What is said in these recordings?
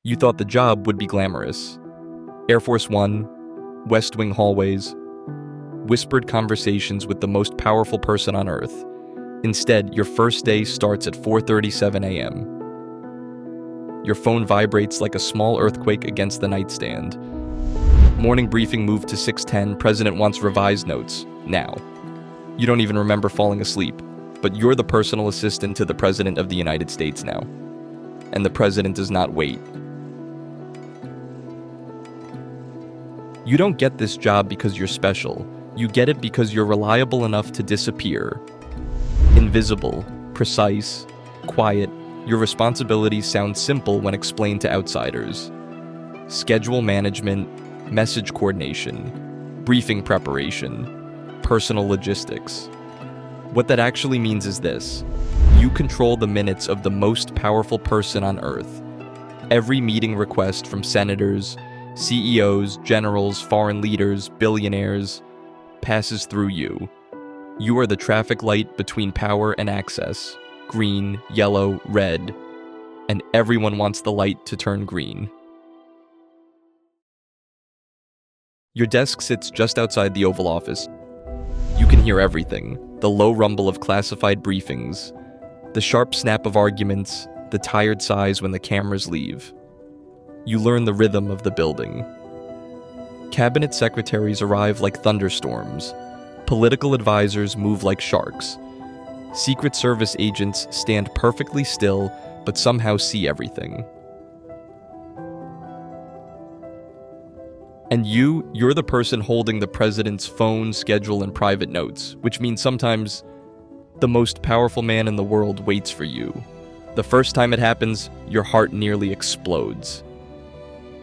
You thought the job would be glamorous. Air Force One, West Wing hallways, whispered conversations with the most powerful person on Earth. Instead, your first day starts at 4:37 a.m. Your phone vibrates like a small earthquake against the nightstand. Morning briefing moved to 6:10. President wants revised notes. Now. You don't even remember falling asleep, but you're the personal assistant to the President of the United States now. And the President does not wait. You don't get this job because you're special. You get it because you're reliable enough to disappear. Invisible, precise, quiet. Your responsibilities sound simple when explained to outsiders. Schedule management, message coordination, briefing preparation, personal logistics. What that actually means is this: you control the minutes of the most powerful person on Earth. Every meeting request from senators, CEOs, generals, foreign leaders, billionaires passes through you. You are the traffic light between power and access. Green, yellow, red, and everyone wants the light to turn green. Your desk sits just outside the Oval Office. You can hear everything: the low rumble of classified briefings, the sharp snap of arguments, the tired sighs when the cameras leave. You learn the rhythm of the building. Cabinet secretaries arrive like thunderstorms. Political advisors move like sharks. Secret Service agents stand perfectly still, but somehow see everything. And you're the person holding the president's phone, schedule, and private notes, which means sometimes the most powerful man in the world waits for you. The first time it happens, your heart nearly explodes.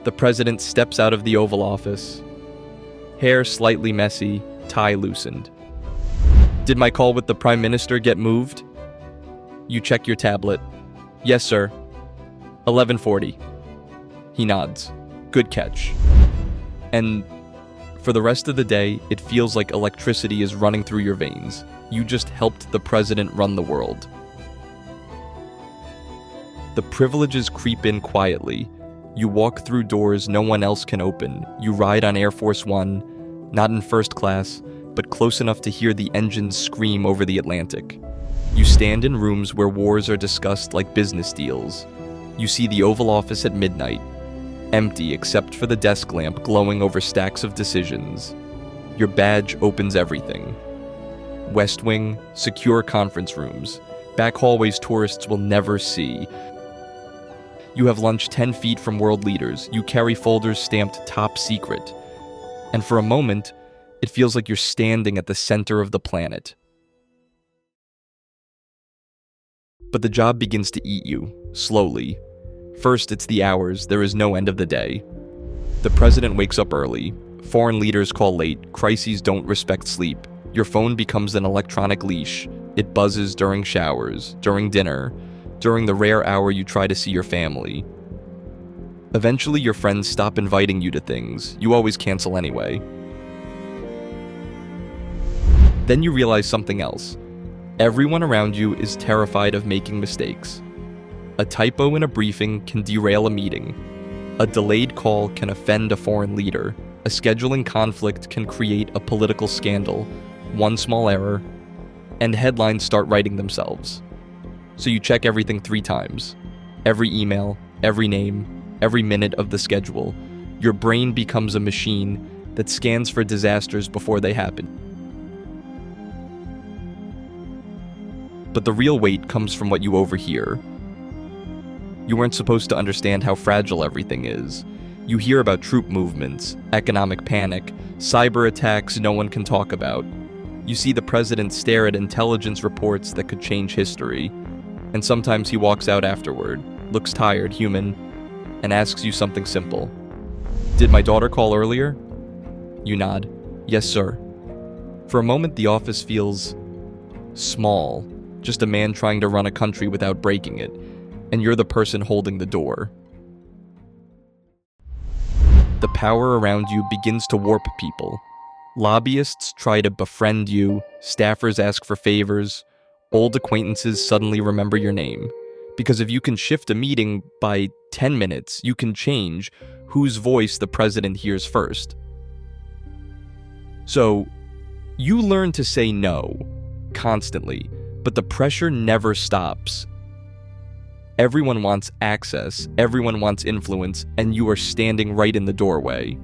The president steps out of the Oval Office, hair slightly messy, tie loosened. Did my call with the Prime Minister get moved? You check your tablet. Yes, sir. 11:40. He nods. Good catch. And for the rest of the day, it feels like electricity is running through your veins. You just helped the president run the world. The privileges creep in quietly. You walk through doors no one else can open. You ride on Air Force One, not in first class, but close enough to hear the engines scream over the Atlantic. You stand in rooms where wars are discussed like business deals. You see the Oval Office at midnight, empty except for the desk lamp glowing over stacks of decisions. Your badge opens everything. West Wing, secure conference rooms, back hallways tourists will never see. You have lunch 10 feet from world leaders. You carry folders stamped top secret. And for a moment, it feels like you're standing at the center of the planet. But the job begins to eat you, slowly. First, it's the hours. There is no end of the day. The president wakes up early. Foreign leaders call late. Crises don't respect sleep. Your phone becomes an electronic leash. It buzzes during showers, during dinner, during the rare hour you try to see your family. Eventually, your friends stop inviting you to things. You always cancel anyway. Then you realize something else. Everyone around you is terrified of making mistakes. A typo in a briefing can derail a meeting. A delayed call can offend a foreign leader. A scheduling conflict can create a political scandal. One small error, and headlines start writing themselves. So you check everything 3 times. Every email, every name, every minute of the schedule. Your brain becomes a machine that scans for disasters before they happen. But the real weight comes from what you overhear. You weren't supposed to understand how fragile everything is. You hear about troop movements, economic panic, cyber attacks no one can talk about. You see the president stare at intelligence reports that could change history. And sometimes he walks out afterward, looks tired, human, and asks you something simple. Did my daughter call earlier? You nod. Yes, sir. For a moment, the office feels small. Just a man trying to run a country without breaking it, and you're the person holding the door. The power around you begins to warp people. Lobbyists try to befriend you, staffers ask for favors, old acquaintances suddenly remember your name. Because if you can shift a meeting by 10 minutes, you can change whose voice the president hears first. So, you learn to say no, constantly, but the pressure never stops. Everyone wants access, everyone wants influence, and you are standing right in the doorway.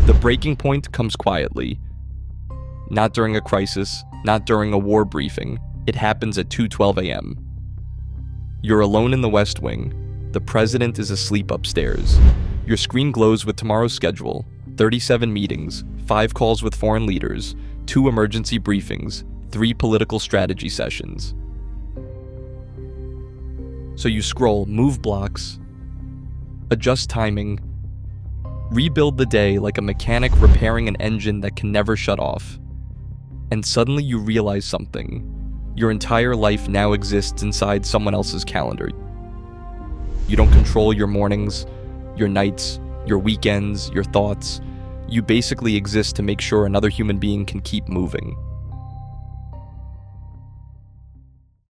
The breaking point comes quietly. Not during a crisis, not during a war briefing. It happens at 2:12 a.m. You're alone in the West Wing. The president is asleep upstairs. Your screen glows with tomorrow's schedule: 37 meetings, 5 calls with foreign leaders, 2 emergency briefings, 3 political strategy sessions. So you scroll, move blocks, adjust timing, rebuild the day like a mechanic repairing an engine that can never shut off. And suddenly you realize something. Your entire life now exists inside someone else's calendar. You don't control your mornings, your nights, your weekends, your thoughts. You basically exist to make sure another human being can keep moving.